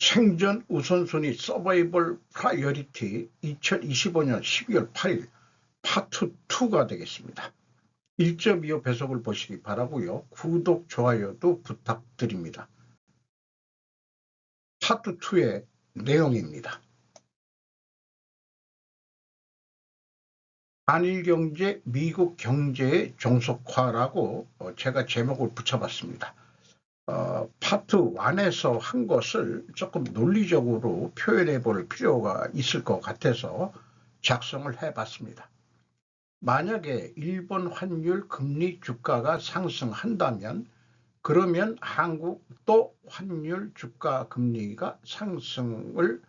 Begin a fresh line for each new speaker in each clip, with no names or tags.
생존 우선순위 서바이벌 프라이어리티 2025년 12월 8일 파트 2가 되겠습니다. 1.25 배속을 보시기 바라고요. 구독, 좋아요도 부탁드립니다. 파트 2의 내용입니다. 한일경제, 미국 경제의 종속화라고 제가 제목을 붙여봤습니다. 파트 1에서 한 것을 조금 논리적으로 표현해 볼 필요가 있을 것 같아서 작성을 해봤습니다. 만약에 일본 환율, 금리, 주가가 상승한다면 그러면 한국도 환율, 주가, 금리가 상승을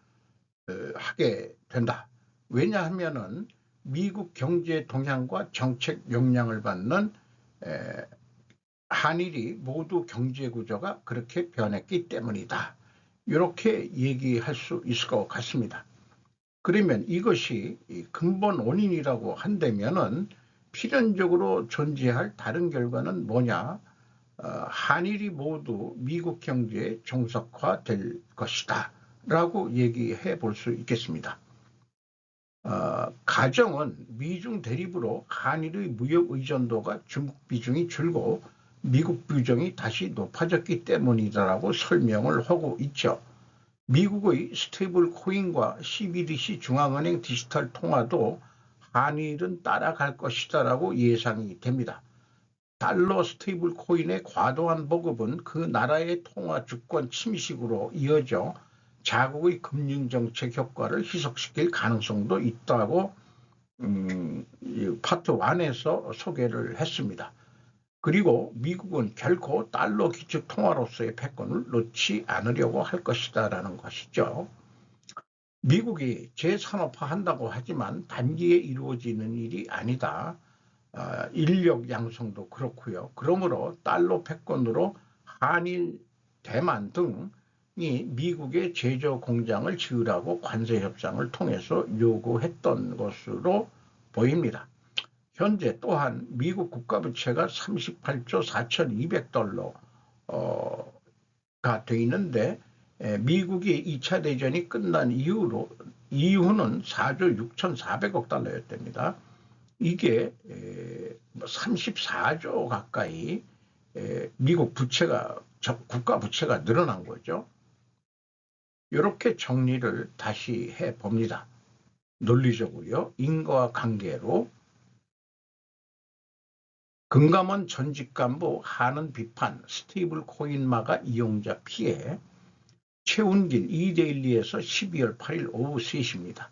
하게 된다. 왜냐하면은 미국 경제 동향과 정책 영향을 받는 한일이 모두 경제 구조가 그렇게 변했기 때문이다. 이렇게 얘기할 수 있을 것 같습니다. 그러면 이것이 근본 원인이라고 한다면은 필연적으로 존재할 다른 결과는 뭐냐? 한일이 모두 미국 경제에 종속화될 것이다 라고 얘기해 볼 수 있겠습니다. 가정은 미중 대립으로 한일의 무역 의존도가 중국 비중이 줄고 미국 비중이 다시 높아졌기 때문이다라고 설명을 하고 있죠. 미국의 스테이블 코인과 CBDC 중앙은행 디지털 통화도 한일은 따라갈 것이다라고 예상이 됩니다. 달러 스테이블 코인의 과도한 보급은 그 나라의 통화 주권 침식으로 이어져 자국의 금융정책 효과를 희석시킬 가능성도 있다고 파트 1에서 소개를 했습니다. 그리고 미국은 결코 달러 기축 통화로서의 패권을 놓지 않으려고 할 것이다 라는 것이죠. 미국이 재산업화한다고 하지만 단기에 이루어지는 일이 아니다. 인력 양성도 그렇고요. 그러므로 달러 패권으로 한일, 대만 등이 미국의 제조 공장을 지으라고 관세 협상을 통해서 요구했던 것으로 보입니다. 현재 또한 미국 국가부채가 38조 4,200달러가 돼 있는데 미국이 2차 대전이 끝난 이후는 4조 6,400억 달러였답니다. 이게 34조 가까이 미국 부채가 국가 부채가 늘어난 거죠. 이렇게 정리를 다시 해봅니다. 논리적으로요. 인과 관계로 금감원 전직 간부 한은 비판, 스테이블 코인마가 이용자 피해, 최운길 이데일리에서 12월 8일 오후 3시입니다.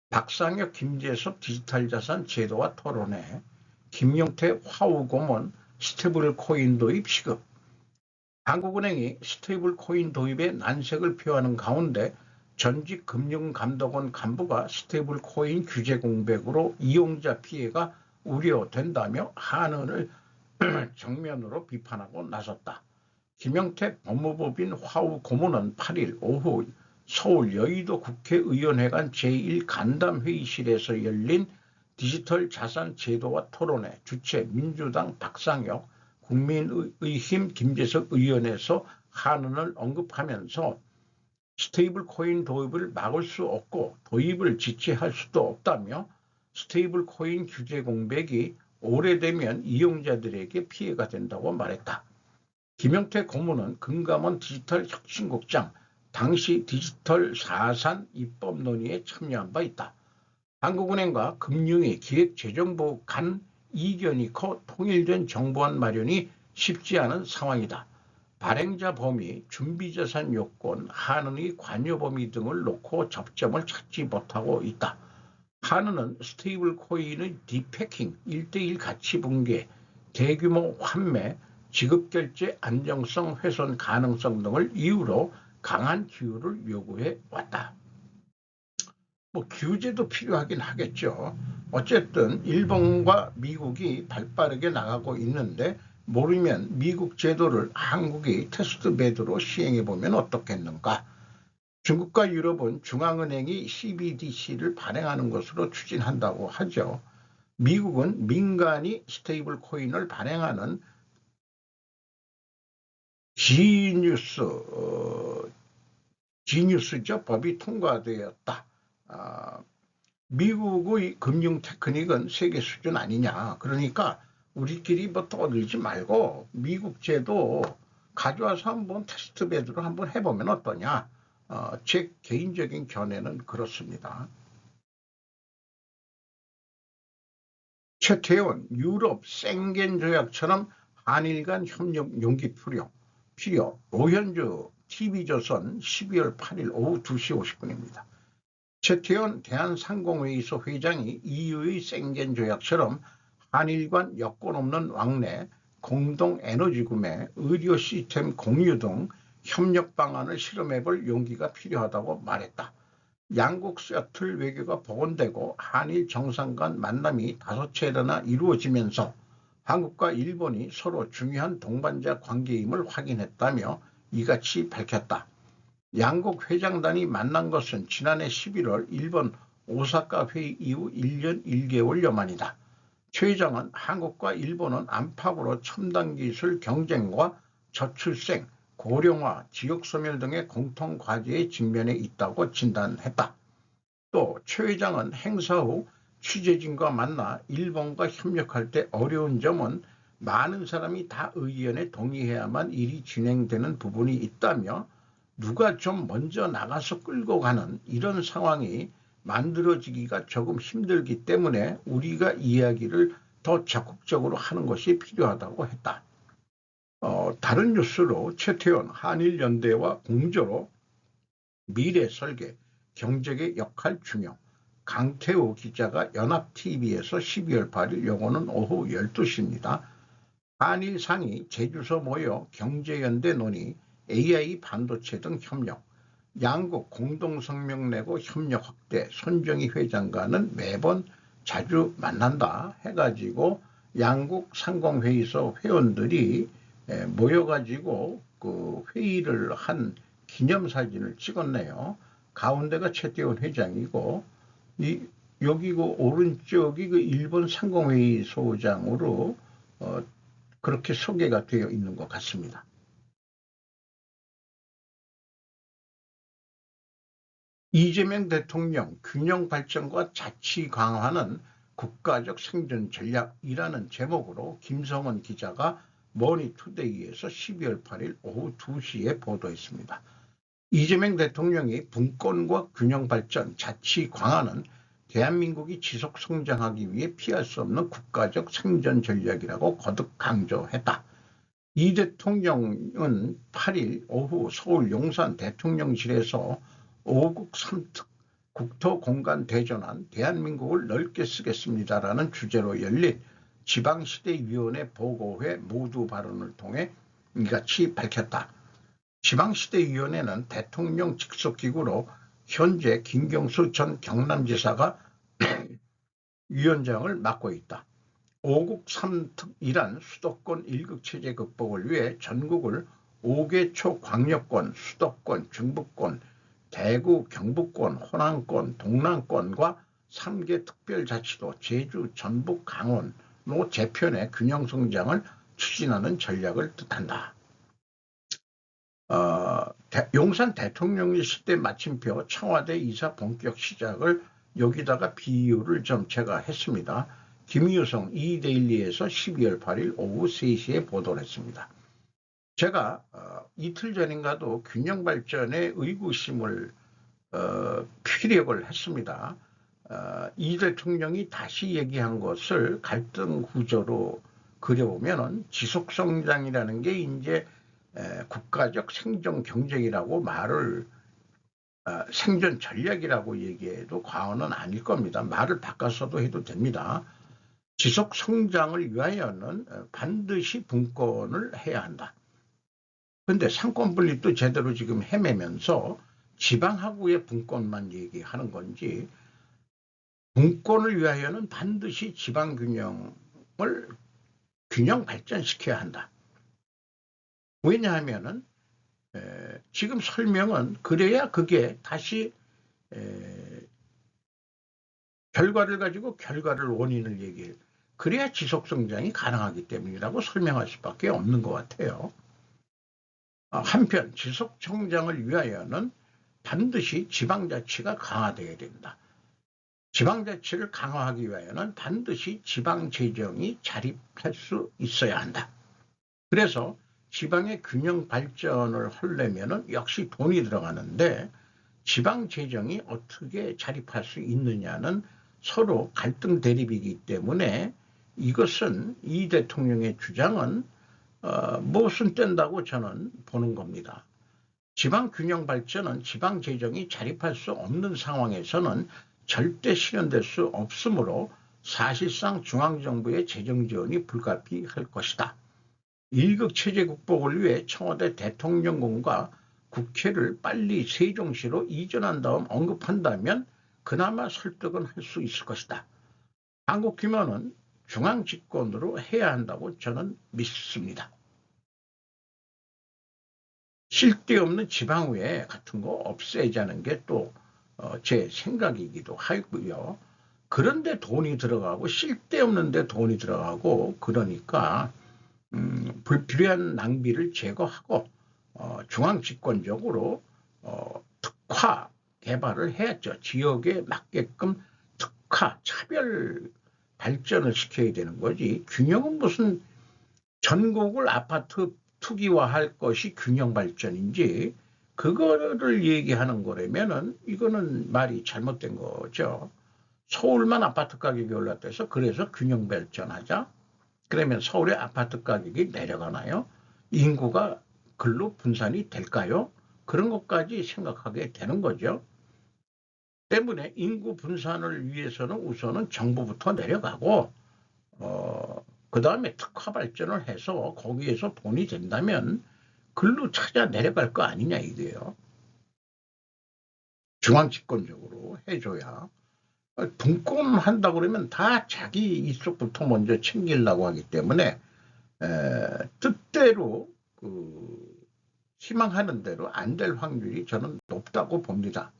박상혁, 김재섭 디지털 자산 제도와 토론회, 김용태 화우 고문 스테이블 코인 도입 시급. 한국은행이 스테이블 코인 도입에 난색을 표하는 가운데 전직 금융감독원 간부가 스테이블 코인 규제 공백으로 이용자 피해가 우려된다며 한은을 정면으로 비판하고 나섰다. 김영택 법무법인 화우 고문은 8일 오후 서울 여의도 국회의원회관 제1간담회의실에서 열린 디지털 자산 제도와 토론회 주최 민주당 박상혁, 국민의힘 김재석 의원에서 한은을 언급하면서 스테이블 코인 도입을 막을 수 없고 도입을 지체할 수도 없다며 스테이블 코인 규제 공백이 오래되면 이용자들에게 피해가 된다고 말했다. 김영태 고문은 금감원 디지털 혁신국장, 당시 디지털 4산 입법 논의에 참여한 바 있다. 한국은행과 금융위 기획재정부 간 이견이 커 통일된 정보안 마련이 쉽지 않은 상황이다. 발행자 범위, 준비자산 요건, 한은의 관여 범위 등을 놓고 접점을 찾지 못하고 있다. 한은은 스테이블 코인의 디패킹, 1대1 가치 붕괴, 대규모 환매, 지급결제 안정성 훼손 가능성 등을 이유로 강한 기율을 요구해 왔다. 규제도 필요하긴 하겠죠. 어쨌든 일본과 미국이 발빠르게 나가고 있는데 모르면 미국 제도를 한국이 테스트 베드로 시행해 보면 어떻겠는가. 중국과 유럽은 중앙은행이 CBDC를 발행하는 것으로 추진한다고 하죠. 미국은 민간이 스테이블 코인을 발행하는 Genius 지니어스죠. 법이 통과되었다. 미국의 금융 테크닉은 세계 수준 아니냐. 그러니까 우리끼리 뭐 떠들지 말고 미국 제도 가져와서 한번 테스트 베드로 한번 해보면 어떠냐. 제 개인적인 견해는 그렇습니다. 최태원, 유럽 생겐 조약처럼 한일 간 협력 용기 필요. 오현주 TV조선 12월 8일 오후 2시 50분입니다. 최태원 대한상공회의소 회장이 EU의 생겐 조약처럼 한일 간 여건 없는 왕래, 공동 에너지 구매, 의료 시스템 공유 등 협력 방안을 실험해볼 용기가 필요하다고 말했다. 양국 셔틀 외교가 복원되고 한일 정상 간 만남이 5차례나 이루어지면서 한국과 일본이 서로 중요한 동반자 관계임을 확인했다며 이같이 밝혔다. 양국 회장단이 만난 것은 지난해 11월 일본 오사카 회의 이후 1년 1개월여 만이다. 최 회장은 한국과 일본은 안팎으로 첨단 기술 경쟁과 저출생, 고령화, 지역소멸 등의 공통 과제에 직면해 있다고 진단했다. 또 최 회장은 행사 후 취재진과 만나 일본과 협력할 때 어려운 점은 많은 사람이 다 의견에 동의해야만 일이 진행되는 부분이 있다며 누가 좀 먼저 나가서 끌고 가는 이런 상황이 만들어지기가 조금 힘들기 때문에 우리가 이야기를 더 적극적으로 하는 것이 필요하다고 했다. 다른 뉴스로 최태원 한일연대와 공조로 미래 설계, 경제의 역할 중요. 강태호 기자가 연합TV에서 12월 8일 요거는 오후 12시입니다. 한일 상이 제주서 모여 경제연대 논의, AI 반도체 등 협력, 양국 공동성명 내고 협력 확대, 손정희 회장과는 매번 자주 만난다 해가지고 양국 상공회의소 회원들이 모여가지고 그 회의를 한 기념사진을 찍었네요. 가운데가 최태원 회장이고 여기 그 오른쪽이 그 일본 상공회의소장으로 그렇게 소개가 되어 있는 것 같습니다. 이재명 대통령 균형 발전과 자치 강화는 국가적 생존 전략이라는 제목으로 김성원 기자가 머니투데이에서 12월 8일 오후 2시에 보도했습니다. 이재명 대통령이 분권과 균형 발전, 자치 강화는 대한민국이 지속 성장하기 위해 피할 수 없는 국가적 생존 전략이라고 거듭 강조했다. 이 대통령은 8일 오후 서울 용산 대통령실에서 5국 3특 국토공간 대전환 대한민국을 넓게 쓰겠습니다라는 주제로 열린 지방시대위원회 보고회 모두 발언을 통해 이같이 밝혔다. 지방시대위원회는 대통령 직속기구로 현재 김경수 전 경남지사가 위원장을 맡고 있다. 5국 3특이란 수도권 1극체제 극복을 위해 전국을 5개 초광역권, 수도권, 중부권, 대구, 경북권, 호남권, 동남권과 3개 특별자치도 제주, 전북, 강원로 재편의 균형 성장을 추진하는 전략을 뜻한다. 용산 대통령실 시대 마침표 청와대 이사 본격 시작을 여기다가 비유를 좀 제가 했습니다. 김유성 이데일리에서 12월 8일 오후 3시에 보도를 했습니다. 제가 이틀 전인가도 균형 발전의 의구심을 피력을 했습니다. 이 대통령이 다시 얘기한 것을 갈등 구조로 그려보면 지속성장이라는 게 이제 국가적 생존 경쟁이라고 말을 생존 전략이라고 얘기해도 과언은 아닐 겁니다. 말을 바꿔서도 해도 됩니다. 지속 성장을 위하여는 반드시 분권을 해야 한다. 그런데 상권 분립도 제대로 지금 헤매면서 지방하고의 분권만 얘기하는 건지 분권을 위하여는 반드시 지방 균형 발전시켜야 한다. 왜냐하면은 지금 설명은 그래야 그게 다시 결과를 가지고 결과를 원인을 얘기해요. 그래야 지속성장이 가능하기 때문이라고 설명할 수밖에 없는 것 같아요. 한편 지속성장을 위하여는 반드시 지방자치가 강화되어야 된다. 지방자치를 강화하기 위하여는 반드시 지방재정이 자립할 수 있어야 한다. 그래서 지방의 균형 발전을 하려면 역시 돈이 들어가는데 지방재정이 어떻게 자립할 수 있느냐는 서로 갈등 대립이기 때문에 이것은 이 대통령의 주장은 무슨 뗀다고 저는 보는 겁니다. 지방 균형 발전은 지방 재정이 자립할 수 없는 상황에서는 절대 실현될 수 없으므로 사실상 중앙정부의 재정 지원이 불가피할 것이다. 일극체제 극복을 위해 청와대 대통령궁과 국회를 빨리 세종시로 이전한 다음 언급한다면 그나마 설득은 할 수 있을 것이다. 한국 규모는 중앙 집권으로 해야 한다고 저는 믿습니다. 쓸데없는 지방의회 같은 거 없애자는 게 또 제 생각이기도 하고요. 그런데 돈이 들어가고 쓸데없는데 돈이 들어가고 그러니까 불필요한 낭비를 제거하고 중앙 집권적으로 특화 개발을 해야죠. 지역에 맞게끔 특화 차별 발전을 시켜야 되는 거지. 균형은 무슨 전국을 아파트 투기화할 것이 균형 발전인지 그거를 얘기하는 거라면은 이거는 말이 잘못된 거죠. 서울만 아파트 가격이 올랐다 해서 그래서 균형 발전하자. 그러면 서울의 아파트 가격이 내려가나요? 인구가 글로 분산이 될까요? 그런 것까지 생각하게 되는 거죠. 때문에 인구 분산을 위해서는 우선은 정부부터 내려가고 그 다음에 특화 발전을 해서 거기에서 돈이 된다면 글로 찾아 내려갈 거 아니냐 이거예요. 중앙 집권적으로 해줘야. 분권한다고 그러면 다 자기 이쪽부터 먼저 챙기려고 하기 때문에 뜻대로 희망하는 대로 안 될 확률이 저는 높다고 봅니다.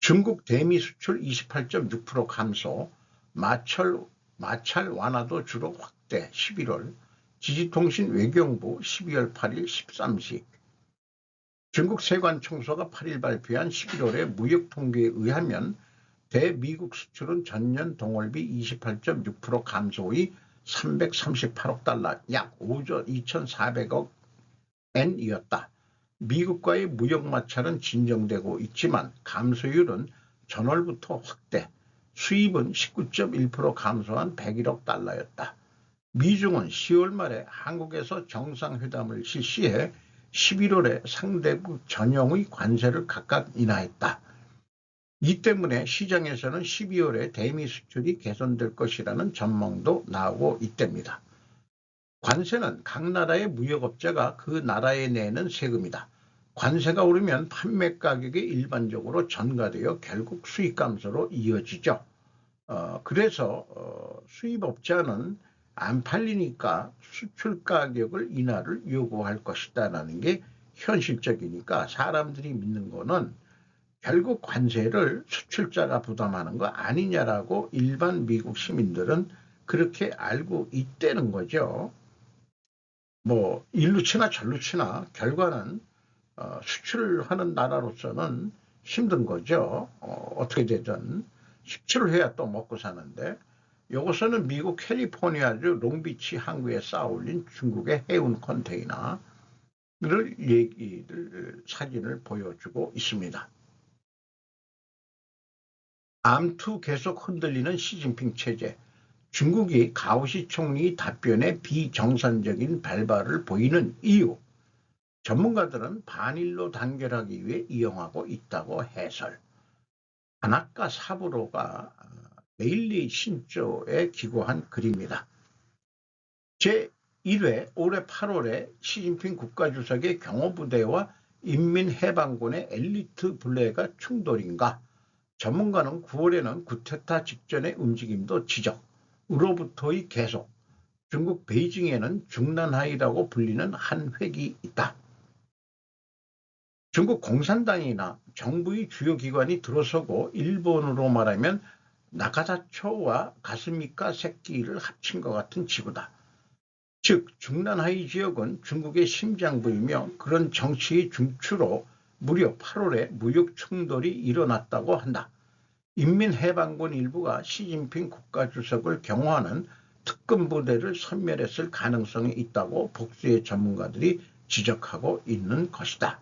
중국 대미 수출 28.6% 감소, 마찰 완화도 주로 확대 11월, 지지통신 외교부 12월 8일 13시, 중국 세관청소가 8일 발표한 11월의 무역 통계에 의하면 대미국 수출은 전년 동월비 28.6% 감소의 338억 달러, 약 5조 2,400억 엔이었다. 미국과의 무역 마찰은 진정되고 있지만 감소율은 전월부터 확대, 수입은 19.1% 감소한 101억 달러였다. 미중은 10월 말에 한국에서 정상회담을 실시해 11월에 상대국 전형의 관세를 각각 인하했다. 이 때문에 시장에서는 12월에 대미 수출이 개선될 것이라는 전망도 나오고 있답니다. 관세는 각 나라의 무역업자가 그 나라에 내는 세금이다. 관세가 오르면 판매 가격이 일반적으로 전가되어 결국 수익 감소로 이어지죠. 그래서 수입업자는 안 팔리니까 수출 가격을 인하를 요구할 것이다라는 게 현실적이니까 사람들이 믿는 거는 결국 관세를 수출자가 부담하는 거 아니냐라고 일반 미국 시민들은 그렇게 알고 있다는 거죠. 뭐 일로 치나 절로 치나 결과는 수출하는 나라로서는 힘든 거죠. 어떻게 되든 수출을 해야 또 먹고 사는데 이것은 미국 캘리포니아주 롱비치 항구에 쌓아올린 중국의 해운 컨테이너를 사진을 보여주고 있습니다. 암투 계속 흔들리는 시진핑 체제. 중국이 가오시 총리 답변에 비정상적인 발발을 보이는 이유. 전문가들은 반일로 단결하기 위해 이용하고 있다고 해설. 하나카 사부로가 데일리 신조에 기고한 글입니다. 제1회 올해 8월에 시진핑 국가주석의 경호부대와 인민해방군의 엘리트 블레가 충돌인가? 전문가는 9월에는 쿠데타 직전의 움직임도 지적.으로부터의 계속. 중국 베이징에는 중난하이라고 불리는 한 획이 있다. 중국 공산당이나 정부의 주요 기관이 들어서고 일본으로 말하면 나카사초와 가스미카 새끼를 합친 것 같은 지구다. 즉 중난하이 지역은 중국의 심장부이며 그런 정치의 중추로 무려 8월에 무역 충돌이 일어났다고 한다. 인민해방군 일부가 시진핑 국가주석을 경호하는 특금 부대를 섬멸했을 가능성이 있다고 복수의 전문가들이 지적하고 있는 것이다.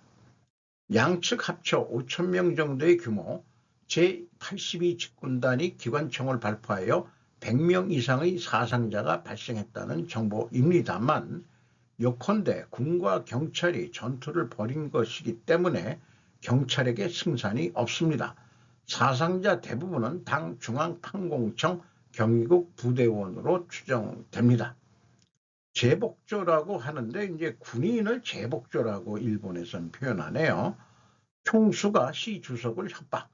양측 합쳐 5,000명 정도의 규모 제82 집군단이 기관총을 발포하여 100명 이상의 사상자가 발생했다는 정보입니다만, 요컨대 군과 경찰이 전투를 벌인 것이기 때문에 경찰에게 승산이 없습니다. 사상자 대부분은 당 중앙판공청 경위국 부대원으로 추정됩니다. 제복조라고 하는데 이제 군인을 제복조라고 일본에서는 표현하네요. 총수가 시 주석을 협박.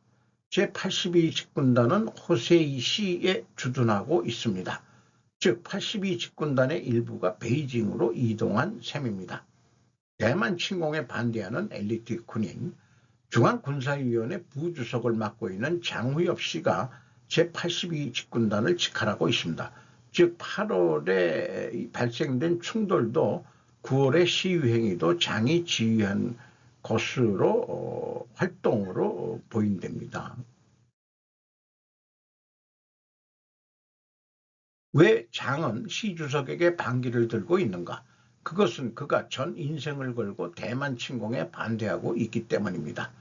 제82 집군단은 호세이 시에 주둔하고 있습니다. 즉 82 집군단의 일부가 베이징으로 이동한 셈입니다. 대만 침공에 반대하는 엘리트 군인 중앙군사위원회 부주석을 맡고 있는 장후엽 씨가 제82 집군단을 직할하고 있습니다. 즉 8월에 발생된 충돌도 9월의 시위행위도 장이 지휘한 것으로 활동으로 보인답니다. 왜 장은 시 주석에게 반기를 들고 있는가? 그것은 그가 전 인생을 걸고 대만 침공에 반대하고 있기 때문입니다.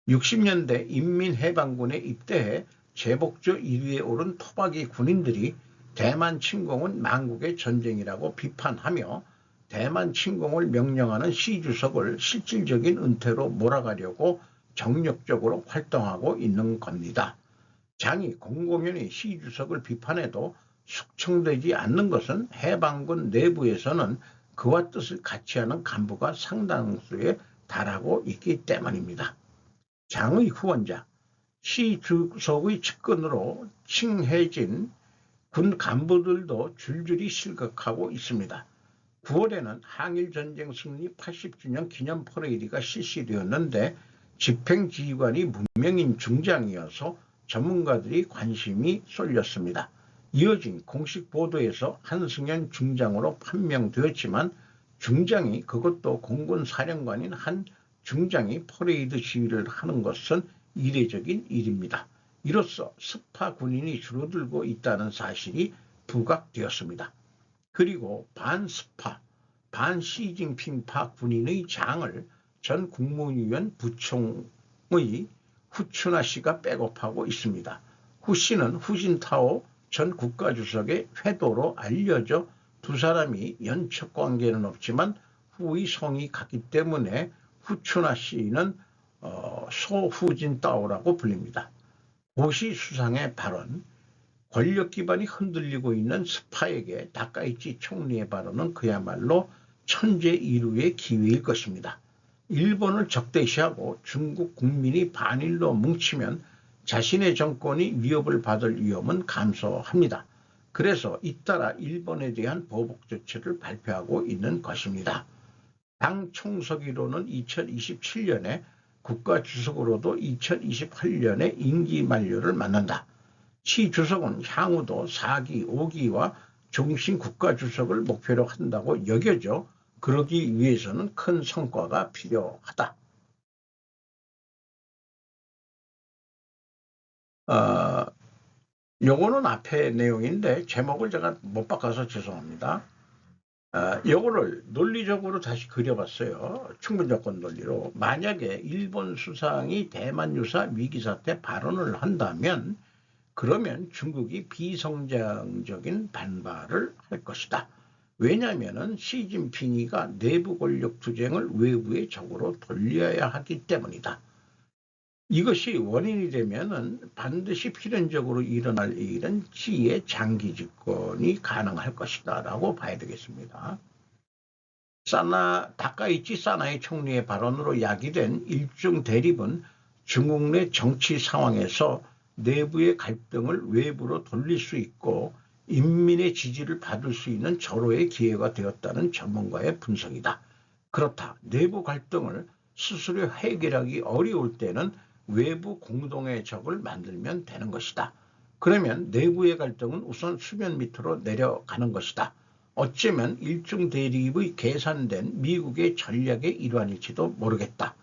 60년대 인민해방군에 입대해 제복조 1위에 오른 토박이 군인들이 대만 침공은 망국의 전쟁이라고 비판하며 대만 침공을 명령하는 시 주석을 실질적인 은퇴로 몰아가려고 정력적으로 활동하고 있는 겁니다. 장이 공공연히 시 주석을 비판해도 숙청되지 않는 것은 해방군 내부에서는 그와 뜻을 같이 하는 간부가 상당수에 달하고 있기 때문입니다. 장의 후원자, 시 주석의 측근으로 칭해진 군 간부들도 줄줄이 실격하고 있습니다. 9월에는 항일전쟁 승리 80주년 기념 퍼레이드가 실시되었는데 집행지휘관이 무명인 중장이어서 전문가들이 관심이 쏠렸습니다. 이어진 공식 보도에서 한승연 중장으로 판명되었지만 중장이, 그것도 공군사령관인 한 중장이 퍼레이드 지휘를 하는 것은 이례적인 일입니다. 이로써 스파 군인이 줄어들고 있다는 사실이 부각되었습니다. 그리고 반스파, 반시진핑파 군인의 장을 전 국무위원 부총의 후춘화 씨가 백업하고 있습니다. 후 씨는 후진타오 전 국가주석의 회도로 알려져 두 사람이 연척 관계는 없지만 후의 성이 같기 때문에 후춘화 씨는 소후진타오라고 불립니다. 고시 수상의 발언, 권력 기반이 흔들리고 있는 스파에게 다카이치 총리의 발언은 그야말로 천재일우의 기회일 것입니다. 일본을 적대시하고 중국 국민이 반일로 뭉치면 자신의 정권이 위협을 받을 위험은 감소합니다. 그래서 잇따라 일본에 대한 보복 조치를 발표하고 있는 것입니다. 당 총서기로는 2027년에 국가주석으로도 2028년에 임기 만료를 맞는다. 시 주석은 향후도 4기, 5기와 종신 국가주석을 목표로 한다고 여겨져 그러기 위해서는 큰 성과가 필요하다. 요거는 앞에 내용인데 제목을 제가 못 바꿔서 죄송합니다. 요거를 논리적으로 다시 그려봤어요. 충분조건 논리로. 만약에 일본 수상이 대만 유사 위기사태 발언을 한다면 그러면 중국이 비성장적인 반발을 할 것이다. 왜냐하면 시진핑이가 내부 권력 투쟁을 외부의 적으로 돌려야 하기 때문이다. 이것이 원인이 되면 반드시 필연적으로 일어날 일은 시의 장기 집권이 가능할 것이다 라고 봐야 되겠습니다. 다카이치 사나이 총리의 발언으로 야기된 일중 대립은 중국 내 정치 상황에서 내부의 갈등을 외부로 돌릴 수 있고 인민의 지지를 받을 수 있는 절호의 기회가 되었다는 전문가의 분석이다. 그렇다. 내부 갈등을 스스로 해결하기 어려울 때는 외부 공동의 적을 만들면 되는 것이다. 그러면 내부의 갈등은 우선 수면 밑으로 내려가는 것이다. 어쩌면 일중 대립의 계산된 미국의 전략의 일환일지도 모르겠다.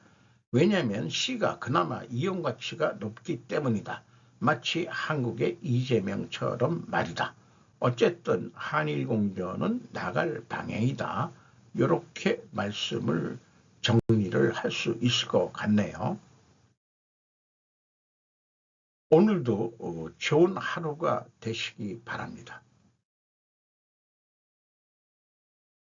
왜냐하면 C가 그나마 이용 가치가 높기 때문이다. 마치 한국의 이재명처럼 말이다. 어쨌든 한일공조는 나갈 방향이다. 이렇게 말씀을 정리를 할 수 있을 것 같네요. 오늘도 좋은 하루가 되시기 바랍니다.